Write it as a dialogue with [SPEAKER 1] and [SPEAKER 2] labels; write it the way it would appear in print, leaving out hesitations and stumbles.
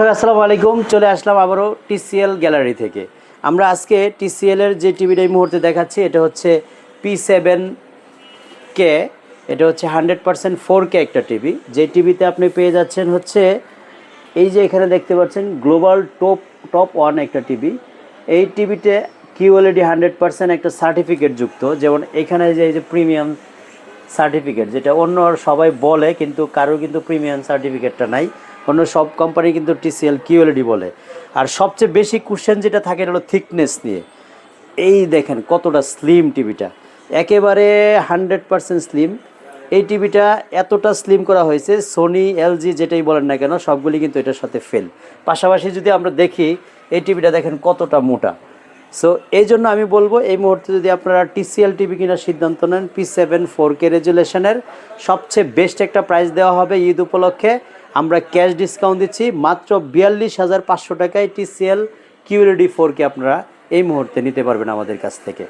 [SPEAKER 1] আসসালামু আলাইকুম, চলে আসলাম আবারও টিসিএল গ্যালারি থেকে। আমরা আজকে টিসিএলের যে টিভিটা এই মুহূর্তে দেখাচ্ছি এটা হচ্ছে P7K। এটা হচ্ছে 100% 4K একটা টিভি। যে টিভিতে আপনি পেয়ে যাচ্ছেন হচ্ছে এই যে এখানে দেখতে পাচ্ছেন গ্লোবাল টপ ওয়ান একটা টিভি। এই টিভিতে QLED 100% একটা সার্টিফিকেট যুক্ত, যেমন এখানে যে এই যে প্রিমিয়াম সার্টিফিকেট, যেটা অন্য সবাই বলে কিন্তু কারোর কিন্তু প্রিমিয়াম সার্টিফিকেটটা নাই। অন্য সব কোম্পানি কিন্তু TCL QLED বলে। আর সবচেয়ে বেশি কোশ্চেন যেটা থাকে এটা হলো থিকনেস নিয়ে। এই দেখেন কতটা স্লিম টিভিটা, একেবারে 100% স্লিম। এই টিভিটা এতটা স্লিম করা হয়েছে, সোনি LG যেটাই বলেন না কেন সবগুলি কিন্তু এটার সাথে ফেল। পাশাপাশি যদি আমরা দেখি এই টিভিটা দেখেন কতটা মোটা। সো এই জন্য আমি বলবো এই মুহূর্তে যদি আপনারা TCL টিভি কেনার সিদ্ধান্ত নেন, P7 4K রেজুলেশনের সবচেয়ে বেস্ট একটা প্রাইস দেওয়া হবে ঈদ উপলক্ষে। আমরা ক্যাশ ডিসকাউন্ট দিচ্ছি মাত্র 42,500 টাকায় TCL QLED 4K আপনারা এই মুহূর্তে নিতে পারবেন আমাদের কাছ থেকে।